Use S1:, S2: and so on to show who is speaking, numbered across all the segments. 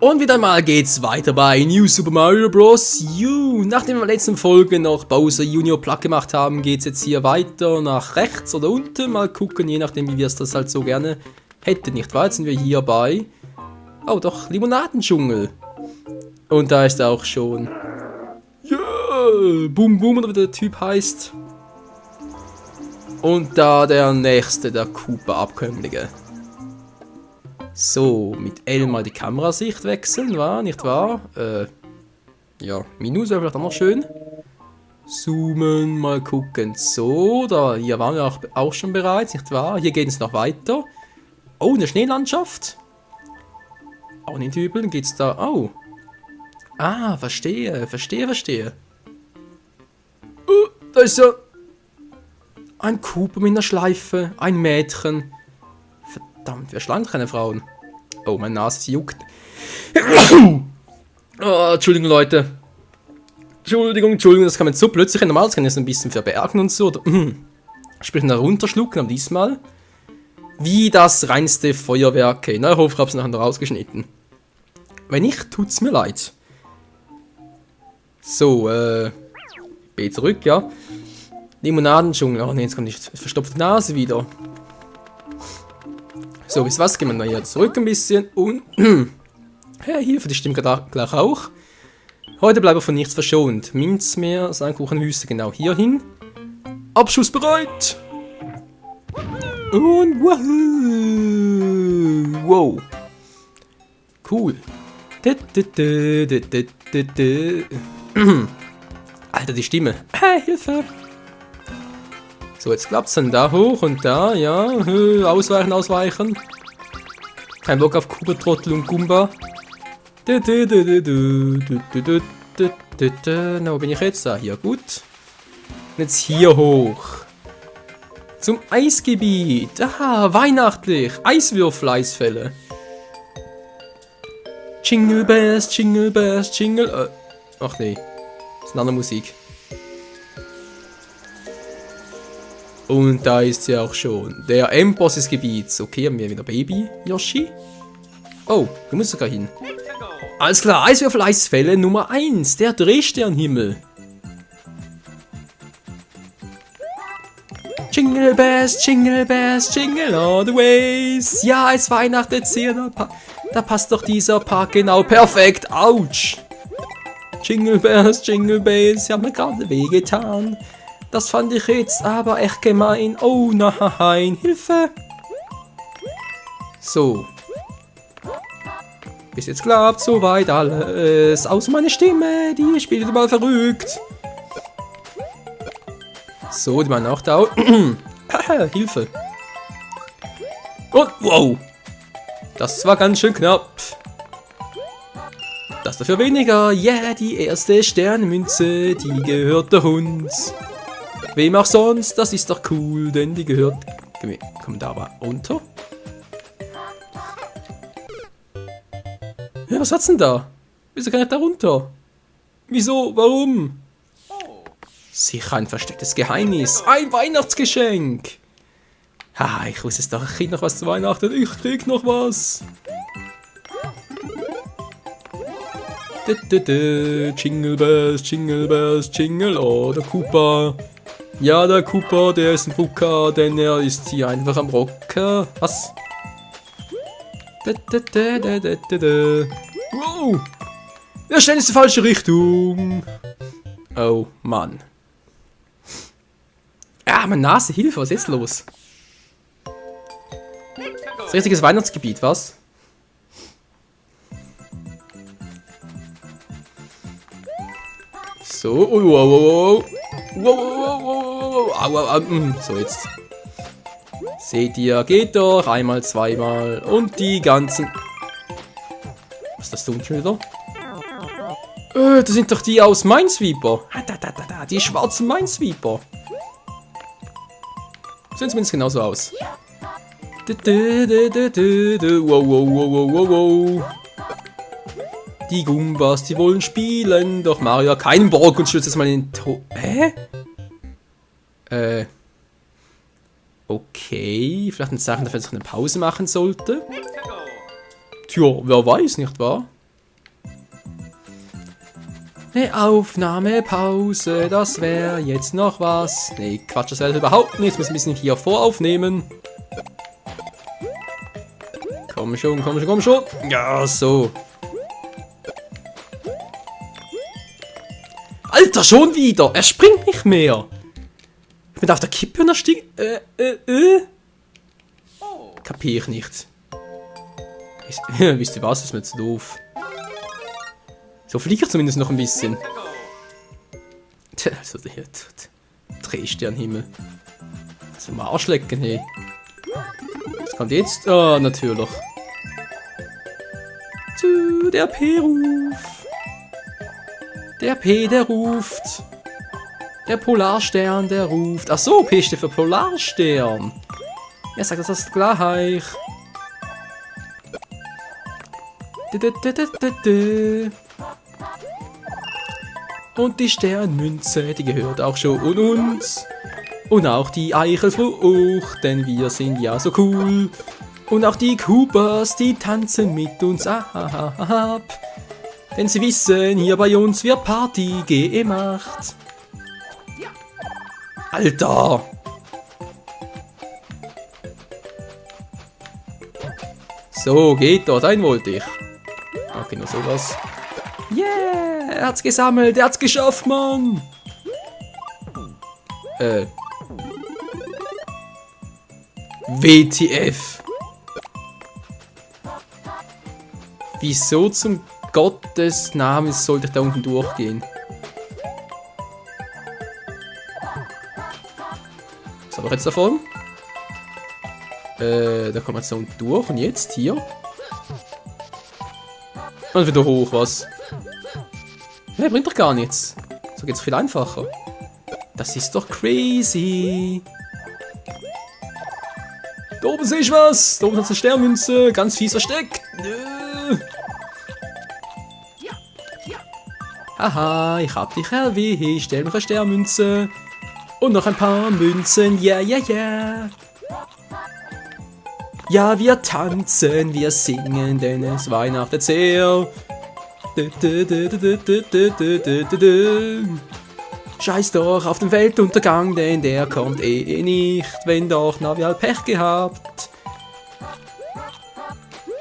S1: Und wieder mal geht's weiter bei New Super Mario Bros. U. Nachdem wir in der letzten Folge noch Bowser Junior platt gemacht haben, geht's jetzt hier weiter nach rechts oder unten. Mal gucken, je nachdem wie wir es das halt so gerne hätten, nicht wahr? Jetzt sind wir hier bei... Oh doch, Limonadendschungel. Und da ist er auch schon... Yeah! Boom Boom oder wie der Typ heißt. Und da der nächste, der Koopa-Abkömmlinge. So, mit L mal die Kamerasicht wechseln, war, nicht wahr? Ja, Minus wäre vielleicht auch noch schön. Zoomen, mal gucken. So, da, hier waren wir auch schon bereits, nicht wahr? Hier geht es noch weiter. Oh, eine Schneelandschaft. Auch nicht übel, dann geht's da. Oh. Ah, verstehe. Da ist ja ein Koopa mit einer Schleife, ein Mädchen. Verdammt, wer schlank keine Frauen? Oh, meine Nase juckt. Oh, Entschuldigung, Leute. Entschuldigung, das kann man so plötzlich normal, das kann ich jetzt ein bisschen verbergen und so. Oder, sprich, runterschlucken, aber diesmal wie das reinste Feuerwerk. Na, ich hoffe, ich habe es nachher rausgeschnitten. Wenn nicht, tut's mir leid. So, B zurück, ja. Limonadendschungel. Oh ne, jetzt kommt die verstopfte Nase wieder. So, wisst ihr was? Gehen wir hier zurück ein bisschen und... ja, Hilfe, die stimmt gleich auch. Heute bleiben wir von nichts verschont. Minzmeer, Sandkuchenwüste, genau hier hin. Abschuss bereit! Und wow! Cool. Alter, die Stimme. Hilfe! So, jetzt klappt's dann da hoch und da, ja. Ausweichen. Kein Bock auf Kuba-Trottel und Gumba. Na, wo bin ich jetzt? Da, hier, gut. Und jetzt hier hoch. Zum Eisgebiet. Aha, weihnachtlich. Eiswürfel-Eisfälle. Jingle Bells, Jingle. Ach nee, das ist eine andere Musik. Und da ist sie auch schon. Der Endboss des Gebiets. Okay, haben wir wieder Baby Yoshi. Oh, du musst sogar hin. Alles klar, Eiswürfel-Eisfälle Nummer 1. Der Drehsternhimmel. Jingle Bells, Jingle all the ways. Ja, es weihnachtet sehr. Da passt doch dieser Park genau perfekt. Autsch. Jingle Bells, sie haben mir gerade wehgetan. Das fand ich jetzt aber echt gemein. Oh nein, Hilfe. So. Bis jetzt klappt soweit alles. Außer meine Stimme, die spielt mal verrückt. So, die machen auch da. Hilfe. Und wow. Das war ganz schön knapp. Das dafür weniger. Yeah, die erste Sternmünze, die gehört der Hund. Wem auch sonst, das ist doch cool, denn die gehört... Komm da mal runter. Ja, was hat's denn da? Wieso kann ich da runter? Wieso? Warum? Sicher ein verstecktes Geheimnis. Ein Weihnachtsgeschenk. Ha, ich wusste es doch. Ich krieg noch was zu Weihnachten. Ich krieg noch was. Jingle Bells, Jingle. Oh, der Koopa. Ja, der Koopa, der ist ein Rucker, denn er ist hier einfach am Rocker. Was? Wow. Der Stern ist die falsche Richtung. Oh, Mann. Ah, meine Nase, Hilfe, was ist jetzt los? Das ist richtiges Weihnachtsgebiet, was? So, wow. So, jetzt. Seht ihr, geht doch. Einmal, zweimal. Und die ganzen... Was ist das tun schon wieder? Das sind doch die aus Minesweeper. Die schwarzen Minesweeper. Sehen zumindest genauso aus. Wow. Die Gumbas, die wollen spielen, doch Mario hat keinen Bock und stürzt jetzt mal in den Tod. Hä? Okay, vielleicht ein Zeichen dafür, dass ich eine Pause machen sollte. Tja, wer weiß, nicht wahr? Ne Aufnahmepause, das wäre jetzt noch was. Ne, Quatsch, das wäre überhaupt nichts. Wir müssen ein bisschen hier voraufnehmen. Komm schon, komm schon, komm schon. Ja, so. Alter, schon wieder. Er springt nicht mehr. Ich bin auf der Kippe und er stieg... Kapier ich nicht. Wisst ihr was? Das ist mir zu doof. So fliege ich zumindest noch ein bisschen. Tja, also der Drehsternhimmel. Das ist ein Arschlecken, hey. Was kommt jetzt? Ah, natürlich. Der P ruft. Der P, der ruft. Der Polarstern, der ruft. Ach so, P steht für Polarstern. Er sagt das gleich. Und die Sternmünze, die gehört auch schon uns. Und auch die Eichelfrucht, denn wir sind ja so cool. Und auch die Coopers, die tanzen mit uns ab. Denn sie wissen, hier bei uns wird Party gemacht. Alter! So, geht dort ein, wollte ich. Okay, nur sowas. Yeah, er hat's gesammelt, er hat's geschafft, Mann. WTF. Wieso zum Gottes Namen sollte ich da unten durchgehen? Was habe ich jetzt davon? Da kommen wir jetzt da unten durch und jetzt hier. Und wieder hoch, was? Ja, bringt doch gar nichts. So geht's viel einfacher. Das ist doch crazy. Da oben sehe ich was. Da oben hat eine Sternmünze. Ganz fies versteckt. Haha, ich hab dich erwischt. Stell noch eine Sternmünze. Und noch ein paar Münzen. Ja, ja, ja. Ja, wir tanzen, wir singen, denn es weihnachtet sehr. Scheiß doch auf den Weltuntergang, denn der kommt eh nicht, wenn doch, na, wir halt Pech gehabt.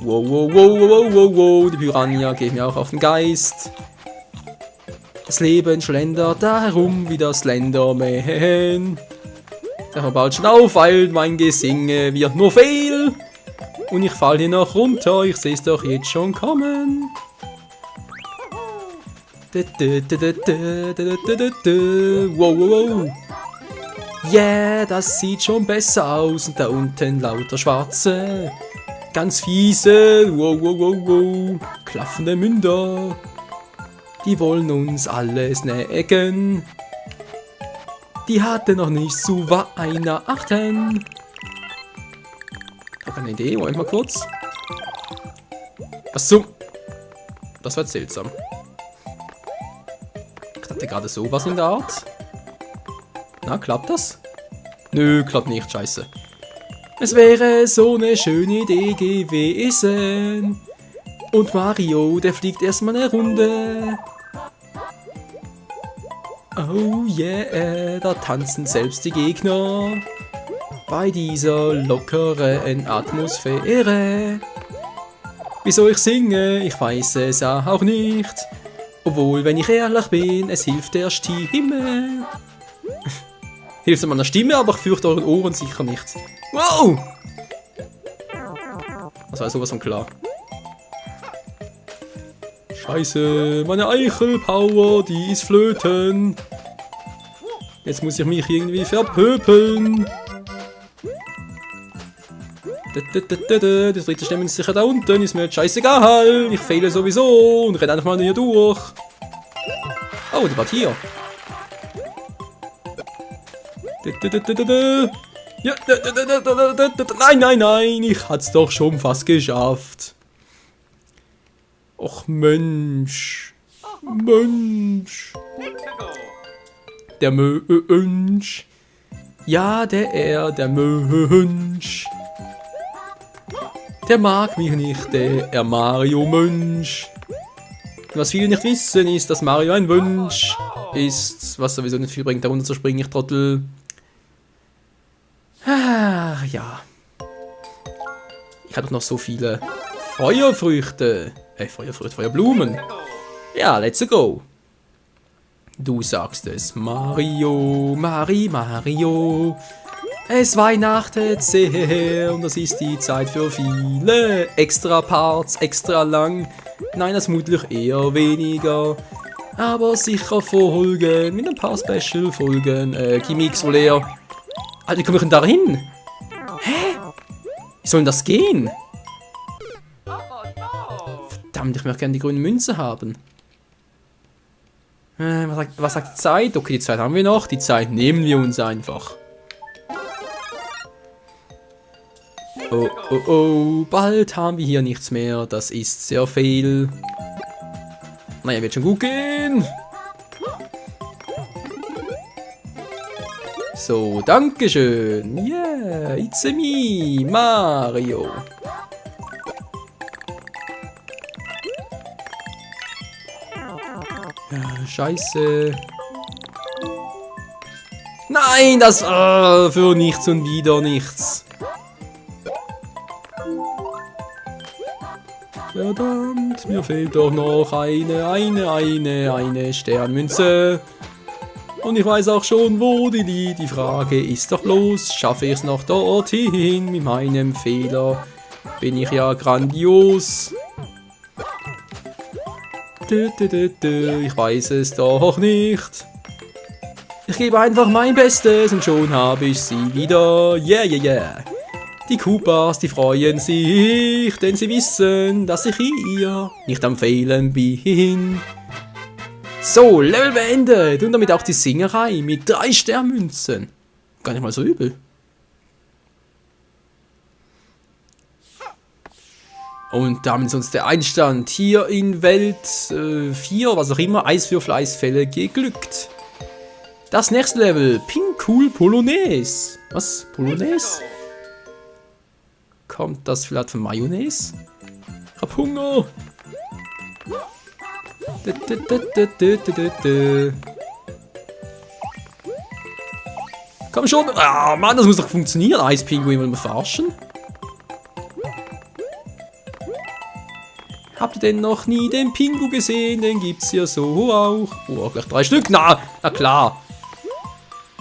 S1: Wow, wow, wow, wow, wow, wow, die Piranha geht mir auch auf den Geist. Das Leben schlendert da herum wie das Slenderman. Ich hör bald schon auf, weil mein Gesinge wird nur fehl. Und ich fall hier noch runter, ich seh's doch jetzt schon kommen. Wow, wow, wow. Yeah, das sieht schon besser aus. Und da unten lauter Schwarze. Ganz fiese, wow, wow, wow, wow. Klaffende Münder. Die wollen uns alles necken. Die hatte noch nicht zu Weihnachten. Ich habe eine Idee, Moment mal kurz. Achso. Das war seltsam. Ich dachte gerade sowas in der Art. Na, klappt das? Nö, klappt nicht, scheiße. Es wäre so eine schöne Idee gewesen. Und Mario, der fliegt erstmal eine Runde. Oh yeah, da tanzen selbst die Gegner bei dieser lockeren Atmosphäre. Wieso ich singe, ich weiß es auch nicht. Obwohl, wenn ich ehrlich bin, es hilft der Stimme. Hilft meiner Stimme, aber ich fürchte euren Ohren sicher nicht. Wow! Das war sowas von klar. Scheiße, meine Eichelpower, die ist flöten. Jetzt muss ich mich irgendwie verpöpeln. Die dritte Stimme ist sicher da unten, ist mir jetzt scheißegal. Ich fehle sowieso und renne einfach mal hier durch. Oh, die war hier. Ja, nein, nein, nein, ich hat's doch schon fast geschafft. Och Mensch. Mensch. Der Mensch. Ja, der Mensch. Der mag mich nicht, der Mario Mensch. Was viele nicht wissen, ist, dass Mario ein Wunsch ist, was sowieso nicht viel bringt, da runter zu springen, ich Trottel. Ah, ja. Ich habe doch noch so viele Feuerfrüchte. Feuerblumen. Ja, let's go. Du sagst es, Mario, Mario. Es weihnachtet sehr und das ist die Zeit für viele extra Parts, extra lang. Nein, das vermutlich eher weniger. Aber sicher Folgen mit ein paar Special-Folgen. Gimmicks wohl eher. Alter, wie komme ich denn da hin? Hä? Wie soll denn das gehen? Verdammt, ich möchte gerne die grüne Münze haben. Was sagt die Zeit? Okay, die Zeit haben wir noch. Die Zeit nehmen wir uns einfach. Oh, oh, oh. Bald haben wir hier nichts mehr. Das ist sehr viel. Naja, wird schon gut gehen. So, dankeschön. Yeah, it's me, Mario. Ja, scheiße. Nein, das für nichts und wieder nichts. Verdammt, mir fehlt doch noch eine Sternmünze. Und ich weiß auch schon, wo die liegt. Die Frage ist doch bloß, schaffe ich es noch dorthin? Mit meinem Fehler bin ich ja grandios. Ich weiß es doch nicht. Ich gebe einfach mein Bestes und schon habe ich sie wieder. Yeah, yeah, yeah. Die Koopas, die freuen sich, denn sie wissen, dass ich hier nicht am Fehlen bin. So, Level beendet und damit auch die Singerei mit 3 Sternmünzen. Gar nicht mal so übel. Und damit ist uns der Einstand hier in Welt 4, was auch immer, Eiswürfel-Eisfälle geglückt. Das nächste Level, Pink Cool Polonaise. Was? Polonaise? Kommt das vielleicht von Mayonnaise? Ich hab Hunger. Komm schon. Ah, Mann, das muss doch funktionieren. Eispinguin will man verarschen. Habt ihr denn noch nie den Pingu gesehen? Den gibt's ja so auch. Oh, gleich 3 Stück. Na klar.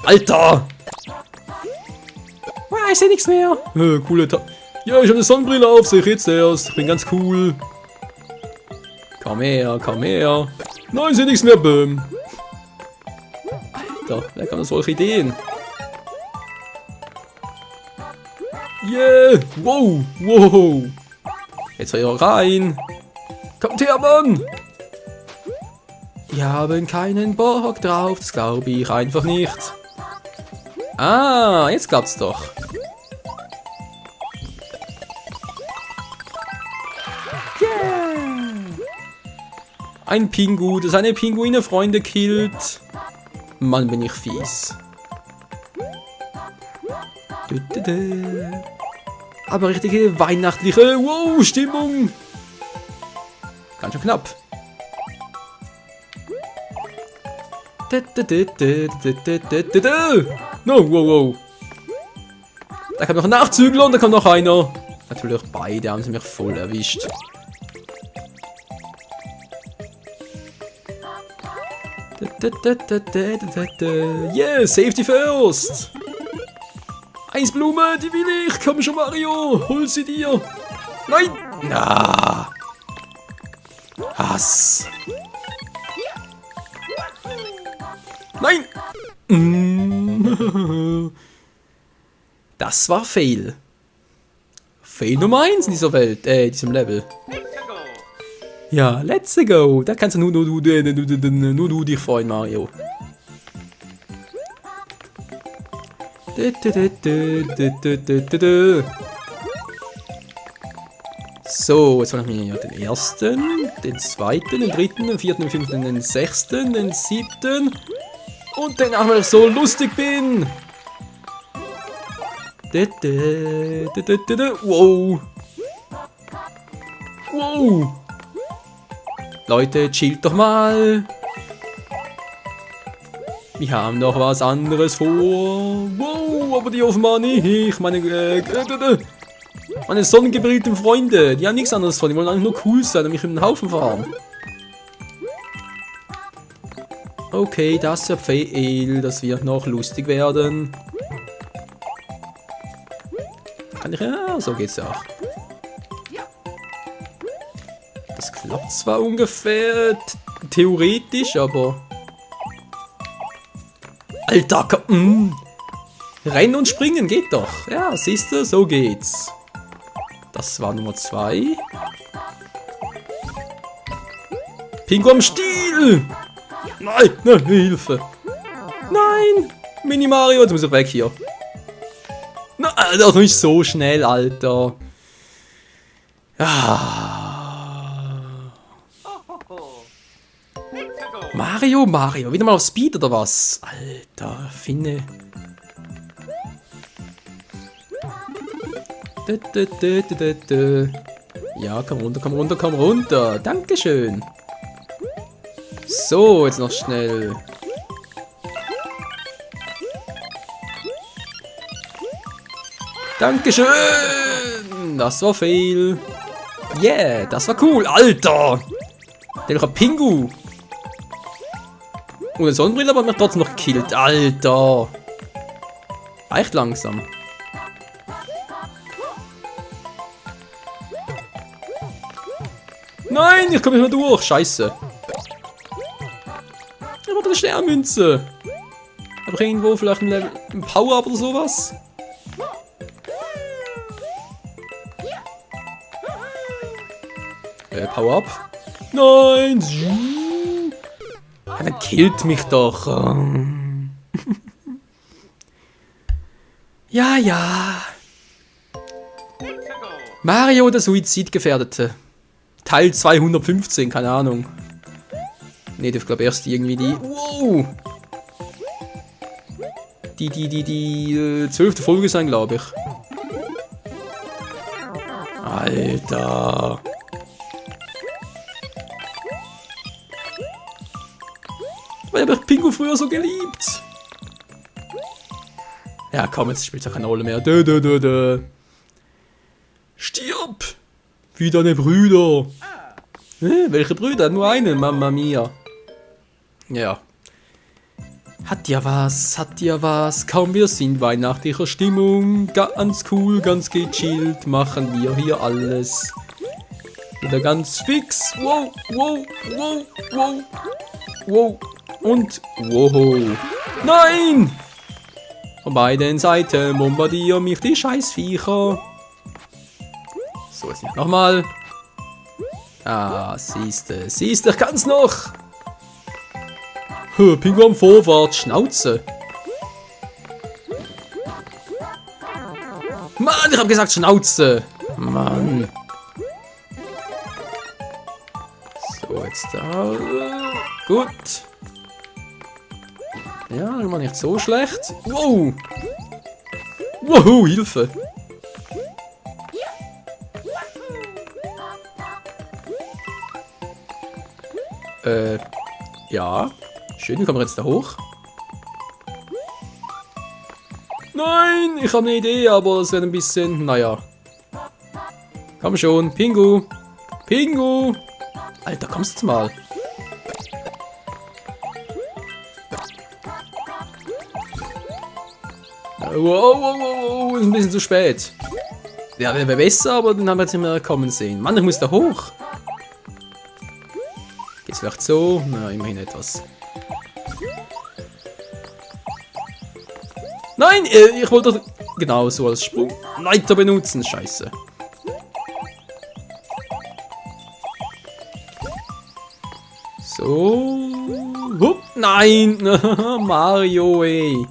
S1: Alter. Ah, ich seh nichts mehr. Coole Ja, ich habe eine Sonnenbrille auf. Sehe ich jetzt erst. Ich bin ganz cool. Komm her, komm her. Nein, ich seh nichts mehr. Bäm. Alter, wer kann solche Ideen? Yeah. Wow, wow. Jetzt hier rein. Kommt her, Mann! Wir haben keinen Bock drauf, das glaube ich einfach nicht. Ah, jetzt klappt's doch. Yeah! Ein Pingu, das seine Pinguine-Freunde killt. Mann, bin ich fies. Aber richtige weihnachtliche Wow-Stimmung. Ganz schön knapp. No, wow, wow. Da kommt noch ein Nachzügler und da kommt noch einer. Natürlich beide haben sie mich voll erwischt. Yeah, Safety first. Eisblume, die will ich. Komm schon, Mario. Hol sie dir. Nein. Na. Hass. Nein. Das war Fail. Fail Nummer 1 in dieser Welt, diesem Level. Ja, let's go. Da kannst du nur du dich freuen, Mario. So, jetzt haben wir den ersten, den zweiten, den dritten, den vierten, den fünften, den sechsten, den siebten und den auch, weil ich so lustig bin. Wow. Wow. Leute, chillt doch mal. Wir haben noch was anderes vor. Wow, aber die offenbar nicht. Meine sonnengebrillten Freunde, die haben nichts anderes vor. Die wollen eigentlich nur cool sein und mich in den Haufen fahren. Okay, das ist ja fail. Das wird noch lustig werden. Kann ich... Ja, so geht's ja auch. Das klappt zwar ungefähr theoretisch, aber... Alter, komm. Rennen und springen geht doch. Ja, siehst du, so geht's. Das war Nummer 2. Pingu am Stiel! Nein, nein, Hilfe! Nein! Mini Mario, jetzt muss ich weg hier. Nein, das ist nicht so schnell, Alter. Ja. Mario, wieder mal auf Speed oder was? Alter, Finne. Ja, komm runter. Dankeschön. So, jetzt noch schnell. Dankeschön. Das war fail. Yeah, das war cool. Alter. Der hat Pingu. Ohne Sonnenbrille, aber hat mich trotzdem noch gekillt. Alter. Echt langsam. Nein, ich komme nicht mehr durch. Scheiße. Ich habe eine Sternmünze. Habe ich irgendwo vielleicht ein Power-Up oder sowas? Power-Up. Nein. Ja, dann killt mich doch. Ja. Mario, der Suizidgefährdete. Teil 215, keine Ahnung. Ne, das glaube erst irgendwie die... Wow! Die 12. Folge sein, glaube ich. Alter. Ich habe Pingu früher so geliebt. Ja, komm, jetzt spielt ja keine Rolle mehr. Stirb! Wie deine Brüder. Welche Brüder? Nur einen, Mama mia. Ja. Hat ja was. Kaum wir sind weihnachtlicher Stimmung. Ganz cool, ganz gechillt. Machen wir hier alles. Wieder ganz fix. Wow. Und wow. Nein! Von beiden Seiten bombardieren mich die Scheißviecher. So, jetzt nicht nochmal. Ah, siehste, ich kann's noch. Pingu am Vorwärts, Schnauze. Mann, ich hab gesagt Schnauze. Mann. So, jetzt da. Gut. Ja, immer nicht so schlecht. Wow. Wow, Hilfe. Ja. Schön, wie kommen wir jetzt da hoch? Nein, ich habe eine Idee, aber es wird ein bisschen... Naja. Komm schon, Pingu. Alter, kommst du mal. Wow, ist ein bisschen zu spät. Ja, wäre besser, aber den haben wir jetzt nicht mehr kommen sehen. Mann, ich muss da hoch. Geht's vielleicht so? Na, immerhin etwas. Nein, ich wollte genau so als Sprungleiter benutzen. Scheiße. So. Hup, nein. Mario, ey.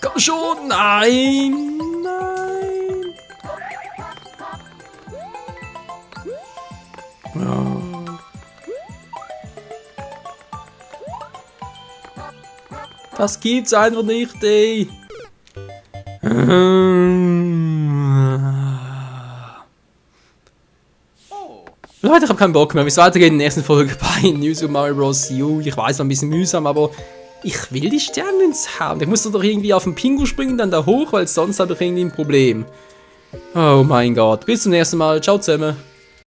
S1: Komm schon. Nein. Das gibt's einfach nicht, ey. Leute, ich habe keinen Bock mehr. Wie es weitergeht in der nächsten Folge bei New Super Mario Bros. U. Ich weiß, war ein bisschen mühsam, aber ich will die Sternmünze haben. Ich muss doch irgendwie auf den Pingu springen, dann da hoch, weil sonst habe ich irgendwie ein Problem. Oh mein Gott. Bis zum nächsten Mal. Ciao zusammen.